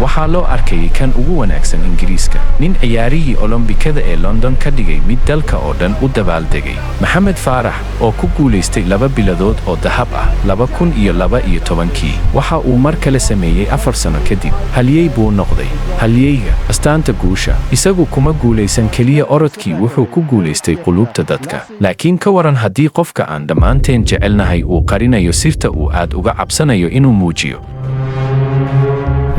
waxaa loo arkayay kan ugu wanaagsan Ingiriiska, nin ciyaarihii Olombikada ee London ka dhigay mid dalka oo dhan u dabaaldegay. Maxamed Faarax oo ku guulaystay 2 biladood oo dahab ah 2012, waxa uu mar kale sameeyay 4 sano kadib. Halyey buu noqday, halyeyga astaanta guusha. Isagu kuma guulaysan keliya orodkii, wuxuu ku guulaystay qulubta dadka. Laakiin ka waran haddii qofka aan dhammaanteen jecelnahay uu qarinayo sirta uu aad uga cabsanayo inuu muujiyo.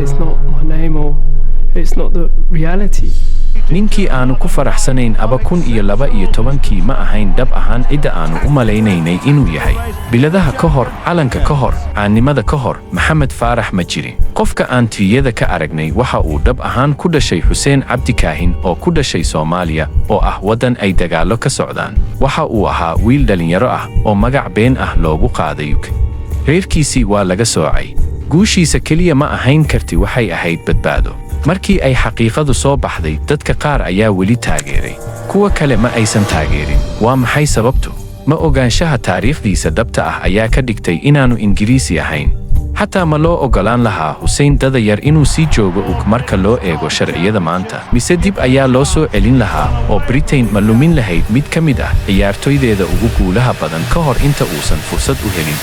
It's not my name or it's not the reality. Ninkii aanu ku faraxsanayn 2012 ma ahayn dhab ahaan cidda aanu u malaynaynay inuu yahay. Biladaha ka hor, calanka ka hor, caannimada ka hor, Maxamed Faarax ma jirin. Qofka aan tviyada ka aragnay waxa uu dhab ahaan ku dhashay Xuseen Cabdi Kaahin oo ku dhashay Soomaaliya oo ah waddan ay dagaallo ka socdaan. Waxa uu ahaa wiil dhalinyaro ah oo magac been ah loogu qaaday UK. Reerkiisii waa laga soocay. Guushiisa keliya ma ahayn karti, waxay ahayd badbaado. Markii ay xaqiiqadu soo baxday, dadka qaar ayaa weli taageeray, kuwa kale ma aysan taageerin. Waa maxay sababtu? Ma ogaanshaha taariikhdiisa dhabta ah ayaa ka dhigtay inaanu Ingiriisi ahayn. Xataa ma loo ogolaan lahaa Xuseen Dadayar inuu sii joogo UK marka loo eego sharciyada maanta, mise dib ayaa loo soo celin lahaa oo Britain ma lumin lahayd mid ka mid ah ciyaartoydeeda ugu guulaha badan ka hor inta uusan fursad u helin.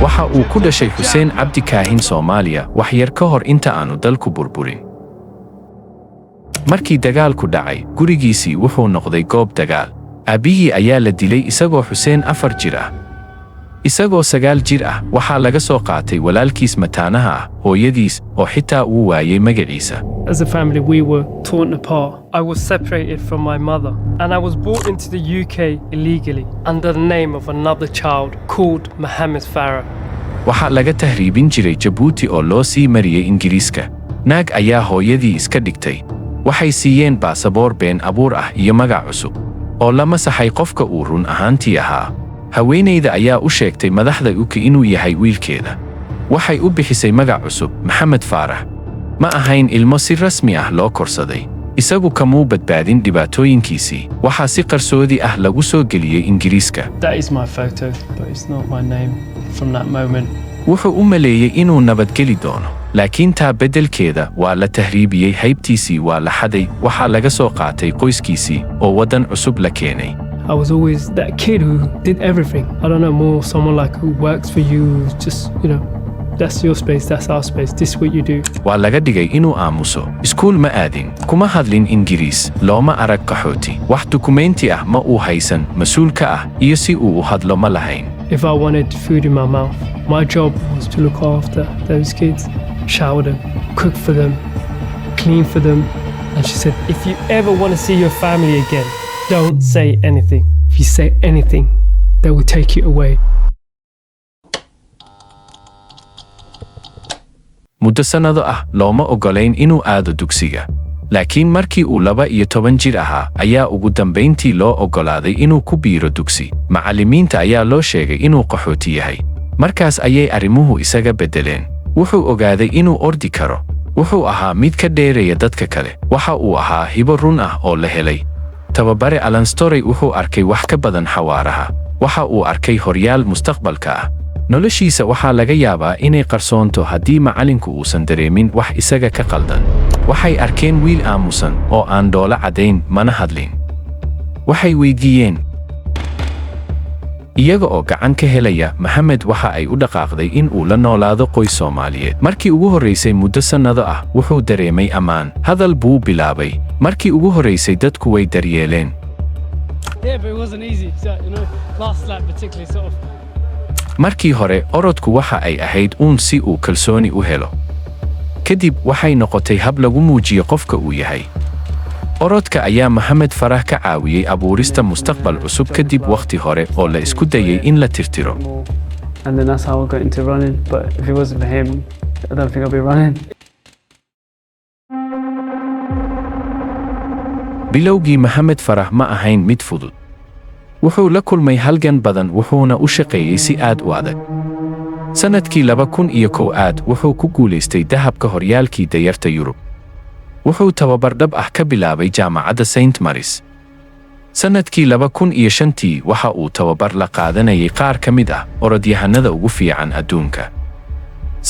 waxa uu ku dhashay Xuseen Cabdi Kaahin Soomaaliya wax yar ka hor inta aanu dalku burburin. Markii dagaalku dhacay, gurigiisii wuxuu noqday goob dagaal. Aabihii ayaa la dilay isagoo Xuseen 4 jir ah. Isagoo 9 jir ah, waxaa laga soo qaatay walaalkiis mataanaha ah, hooyadiis oo xitaa uu waayay magaciisa. As a family, we were torn apart. I was separated from my mother, and I was brought into the UK illegally under the name of another child called Mohammed Farah. Waxaa laga tahriibin jiray Djibouti oo loo sii mariyay Ingiriiska. Naag ayaa hooyadii iska dhigtay. Waxay siiyeen baasaboor been abuur ah iyo magac cusub oo la masaxay qofka uu run ahaantii ahaa. Haweeneyda ayaa u sheegtay madaxda UK inuu yahay wiilkeeda. Waxay u bixisay magac cusub, Maxamed Faarax. Ma ahayn ilmo si rasmi ah loo korsaday. Isagu kamuu badbaadin dhibaatooyinkiisii. Waxaa si qarsoodi ah lagu soo geliyay Ingiriiska. That is my photo, but it's not my name from that moment. Wuxuu u maleeyay inuu nabadgeli doono, laakiin taa beddelkeeda waa la tahriibiyey, haybtiisii waa la xaday, waxaa laga soo qaatay qoyskiisii oo waddan cusub la keenay. I was always that kid who did everything. I don't know, more someone like who works for you, just, that's your space, that's our space, this is what you do. Waa laga dhigay inuu aamuso. Iskuul ma aadin, kuma hadlin Ingiriis, looma arag qaxooti. Wax dukumeenti ah ma uu haysan, mas'uul ka ah, iyo si uu u hadlo ma lahayn. If I wanted food in my mouth, my job was to look after those kids, shower them, cook for them, clean for them. And she said, if you ever want to see your family again, don't say anything. If you say anything, they will take you away. Muddo sanado ah looma ogolayn inuu aado dugsiga. Laakiin markii uu 12 jir ahaa, ayaa ugu dambayntii loo ogolaaday inuu ku biiro dugsi. Macallimiinta ayaa loo sheegay inuu qaxooti yahay. Markaas ayay arrimuhu isaga beddeleen. Wuxuu ogaaday inuu ordi karo. Wuxuu ahaa mid ka dheereeya dadka kale. Waxa uu ahaa hibo run ah oo la helay. Tababare Alan Storey wuxuu arkay wax ka badan xawaaraha. Waxa uu arkay horyaal mustaqbalka ah. Noloshiisa waxaa laga yaabaa inay qarsoonto haddii macallinku uusan dareemin wax isaga ka qaldan. Waxay arkeen wiil aamusan oo aan dhoola cadayn, mana hadlin. Waxay weydiiyeen. Iyaga oo gacan ka helaya, Maxamed waxa ay u dhaqaaqday in uu la noolaado qoys Soomaaliyeed. Markii ugu horreysay muddo sanado ah, wuxuu dareemay ammaan. Hadal buu bilaabay. Markii ugu horreysay dadku way daryeeleen. Yeah, but it wasn't easy. So, last lap particularly sort of. Markii hore, orodku waxa ay ahayd si uu kalsooni u helo. Kadib waxay noqotay hab lagu muujiyo qofka uu yahay. Orodka ayaa Maxamed Faarax ka caawiyey abuurista mustaqbal cusub kadib waqti hore oo la isku dayay in la tirtiro. And then that's how I got into running, but if it wasn't for him, I don't think I'd be running. Bilowgii Maxamed Faarax ma ahayn mid fudud. Wuxuu la kulmay halgan badan, wuxuuna u shaqeeyay si aad u adag. Sanadkii 2001 wuxuu ku guulaystay dahabka horyaalkii dayarta Yurub. wuxuu tababar dhab ah ka bilaabay jaamacadda St. Mary's. Sannadkii 2005 waxa uu tababar la qaadanayay qaar ka mid ah orodyahanada ugu fiican adduunka.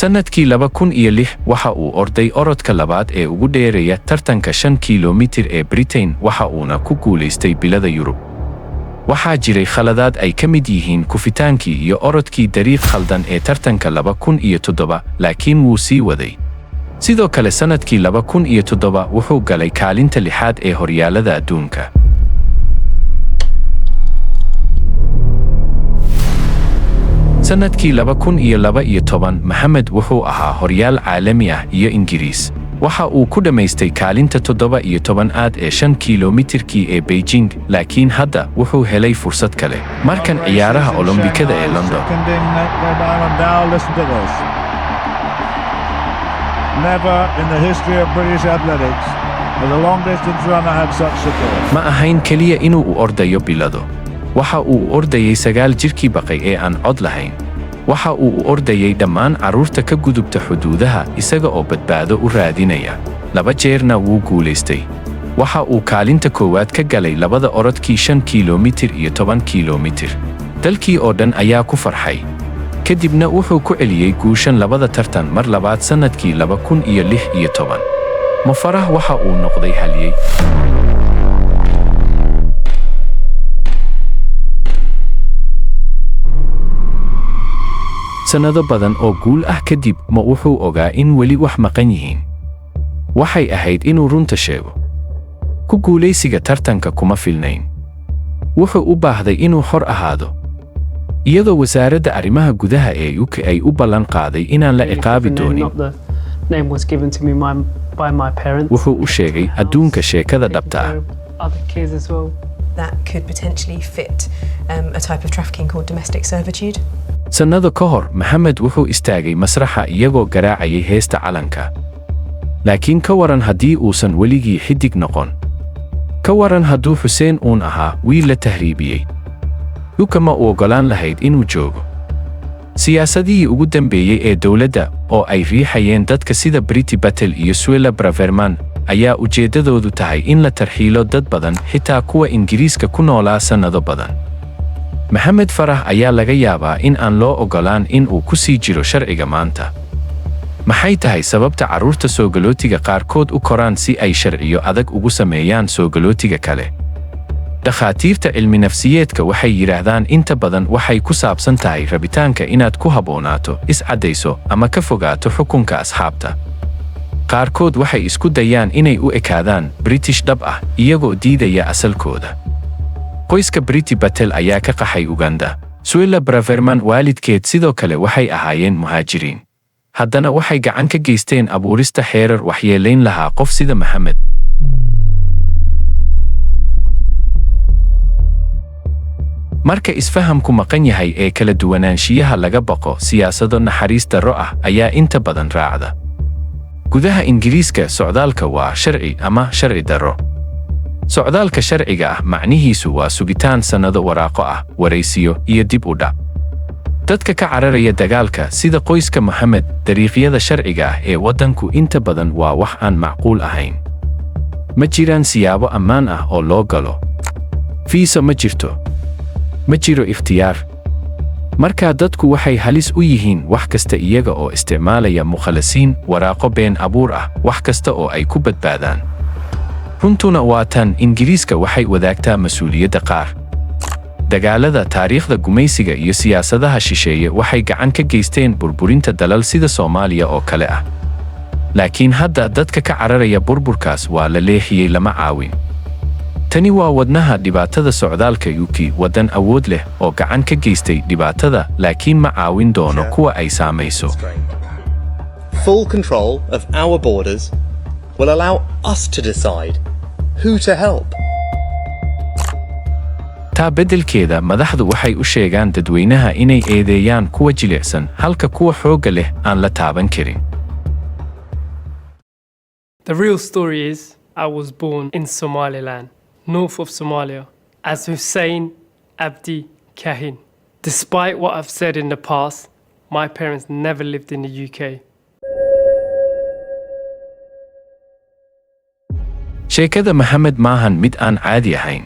Sannadkii 2006 waxa uu orday orodka labaad ee ugu dheereeya tartanka 5 kiiloomitir ee Britain waxa uuna ku guulaystay bilada Yurub. Waxaa jiray khaladaad ay ka mid yihiin kufitaankii iyo orodkii dariiq khaldan ee tartanka 2007 laakiin wuu sii waday. Sidoo kale sannadkii 2007 wuxuu galay kaalinta 6aad ee horyaalada adduunka. Sannadkii 2012 Maxamed wuxuu ahaa horyaal caalami ah iyo Ingiriis. Waxa uu ku dhammaystay kaalinta 17aad ee 5 kiiloomitirkii ee Beijing, laakiin hadda wuxuu helay fursad kale. Markan ciyaaraha Olombikada ee London. Never in the history of British athletics has a long-distance runner had such support. Ma ahayn keliya inuu u ordayo bilado. Waxa uu u ordayay 9 jirkii baqay ee aan cod lahayn. Waxa uu u ordayay dhammaan carruurta ka gudubta xuduudaha isaga oo badbaado u raadinaya. 2 jeerna wuu guulaystay. Waxa uu kaalinta koowaad ka galay labada orodkii 5 kiiloomitir iyo 10 kiiloomitir. Dalkii oo dhan ayaa ku farxay. Kadibna wuxuu ku celiyay guushan labada tartan mar labaad sannadkii 2016. Mo Farah waxa uu noqday halyey. Sannado badan oo guul ah kadib ma wuxuu ogaa in weli wax maqan yihiin. Waxay ahayd inuu runta sheego. Ku guulaysiga tartanka kuma filnayn. Wuxuu u baahday inuu xor ahaado. Iyadoo wasaaradda arrimaha gudaha ee UK ay u ballan qaaday inaan la ciqaabi doonin. Wuxuu u sheegay adduunka sheekada dhabta ah. That could potentially fit a type of trafficking called domestic servitude. Sannado ka hor Maxamed wuxuu istaagay masraxa iyagoo garaacayay heesta calanka. Laakiin ka waran haddii uusan weligii xidig noqon. Ka waran hadduu Xuseen uun ahaa wiil la tahriibiyey. Kama u ogolaan lahayd inuu joogo. Siyaasadihii ugu dambeeyey ee dowladda oo ay riixayeen dadka sida Priti Patel iyo Suella Braverman ayaa ujeedadoodu tahay in la tarxiilo dad badan xitaa kuwa Ingiriiska ku noolaa sannado badan. Maxamed Farah ayaa laga yaabaa in aan loo ogolaan in uu ku sii jiro sharciga maanta. Maxay tahay sababta carruurta soogalootiga qaarkood u koraan si ay sharciyo adag ugu sameeyaan soogalootiga kale? Dhakhaatiirta cilmi nafsiyeedka waxay yiraahdaan inta badan waxay ku saabsan tahay rabitaanka inaad ku haboonaato, is-caddayso, ama ka fogaato xukunka asxaabta. Qaarkood waxay isku dayaan inay u ekaadaan British dhab ah iyagoo diidaya asalkooda. Qoyska Priti Patel ayaa ka qaxay Uganda. Suella Braverman waalidkeed sidoo kale waxay ahaayeen muhaajiriin. Haddana waxay gacan ka geysteen abuurista xeerar waxyeelayn lahaa qof sida Maxamed. Marka isfahamku maqan yahay ee kala duwanaanshiyaha laga baqo siyaasado naxariis darro ah ayaa inta badan raacda. Gudaha Ingiriiska socdaalka waa sharci ama sharci darro. Socdaalka sharciga ah macnihiisu waa sugitaan sannado waraaqo ah, waraysiyo iyo dib u dhac. Dadka ka cararaya dagaalka sida qoyska Maxamed, dariiqyada sharciga ah ee waddanku inta badan waa wax aan macquul ahayn. Ma jiraan siyaabo ammaan ah oo loo galo. Fiisa ma jirto. Ma jiro ikhtiyaar. Markaa dadku waxay halis u yihiin wax kasta iyaga oo isticmaalaya mukhalasiin, waraaqo been abuur ah, wax kasta oo ay ku badbaadaan. Runtuna waa tan Ingiriiska waxay wadaagtaa mas'uuliyadda qaar. Dagaalada, taariikhda gumaysiga iyo siyaasadaha shisheeye waxay gacan ka geysteen burburinta dalal sida Soomaaliya oo kale ah. Laakiin hadda dadka ka cararaya burburkaas waa la leexiyey, lama caawin. Tani waa wadnaha dhibaatada socdaalka UK, waddan awood leh oo gacan ka geystay dhibaatada laakiin ma caawin doono kuwa ay saamayso. Full control of our borders will allow us to decide who to help. Taa beddelkeeda madaxdu waxay u sheegaan dadweynaha inay eedeeyaan kuwa jilicsan halka kuwa xoogga leh aan la taaban karin. The real story is I was born in Somaliland, north of Somalia, as Hussein Abdi Kahin. Despite what I've said in the past, my parents never lived in the UK. sheekada Maxamed maahan mid aan caadi ahayn.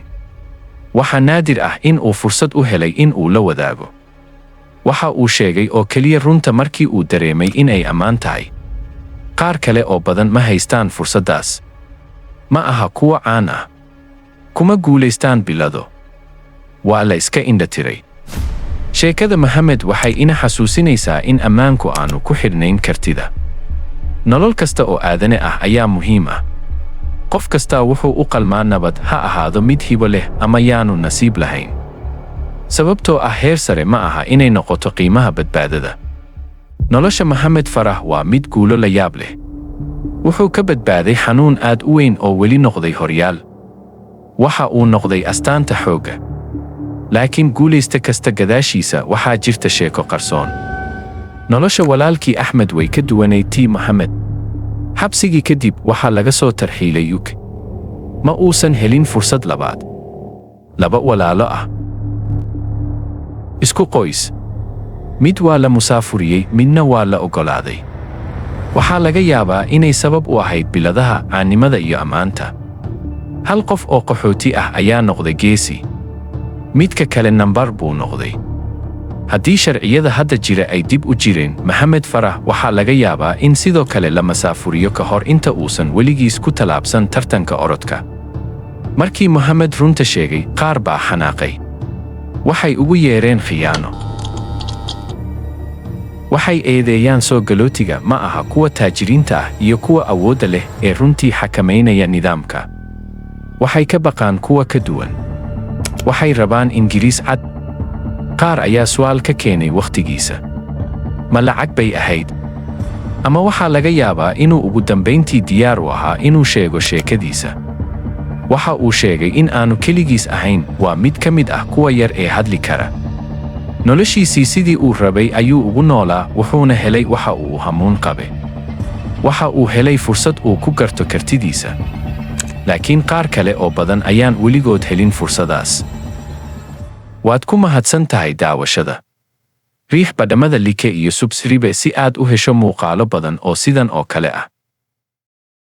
Waxa naadir ah in uu fursad u helay in uu la wadaago. Waxa uu sheegay oo keliya runta markii uu dareemay in ay ammaan tahay. Qaar kale oo badan ma haystaan fursaddaas. Ma aha kuwa caan ah. Kuma guulaystaan bilado. Waa la iska indhatiray. Sheekada Maxamed waxay ina xasuusinaysaa in ammaanku aanu ku xidhnayn kartida. Nolol kasta oo aadane ah ayaa muhiim ah. Qof kasta wuxuu u qalmaa nabad, ha ahaado mid hibo leh ama yaanu nasiib lahayn. Sababtoo ah heer sare ma aha inay noqoto qiimaha badbaadada. Nolosha Maxamed Farax waa mid guulo la yaab leh. Wuxuu ka badbaaday xanuun aad u weyn oo weli noqday horyaal. Waxa uu noqday astaanta xoogga. Laakiin guulaysta kasta gadaashiisa waxaa jirta sheeko qarsoon. Nolosha walaalkii Axmed way ka duwanayd tii Maxamed. Xabsigii kadib waxaa laga soo tarxiilay UK. Ma uusan helin fursad labaad. Laba walaalo ah. Isku qoys. Mid waa la musaafuriyey, midna waa la oggolaaday. Waxaa laga yaabaa inay sabab u ahayd biladaha, caannimada iyo ammaanta. Hal qof oo qaxooti ah ayaa noqday geesi. Midka kale nambar buu noqday. Haddii sharciyada hadda jira ay dib u jireen, Maxamed Farax waxaa laga yaabaa in sidoo kale la masaafuriyo ka hor inta uusan weligiis ku tallaabsan tartanka orodka. Markii Maxamed runta sheegay, qaar baa xanaaqay. Waxay ugu yeereen khiyaano. Waxay eedeeyaan soo galootiga ma aha kuwa taajiriinta ah iyo kuwa awoodda leh ee runtii xakamaynaya nidaamka. Waxay ka baqaan kuwa ka duwan. Waxay rabaan Ingiriis cad. Qaar ayaa su'aal ka keenay wakhtigiisa. Ma lacag bay ahayd? Ama waxaa laga yaabaa inuu ugu dambayntii diyaar u ahaa inuu sheego sheekadiisa. Waxa uu sheegay in aanu keligiis ahayn, waa mid ka mid ah kuwa yar ee hadli kara. Noloshiisii sidii uu rabay ayuu ugu noolaa, wuxuuna helay waxa uu hamuun qabe. Waxa uu helay fursad uu ku garto kartidiisa. Laakiin qaar kale oo badan ayaan weligood helin fursadaas. Waad ku mahadsan tahay daawashada. Riix badhamada like iyo subscribe si aad u hesho muuqaalo badan oo sidan oo kale ah.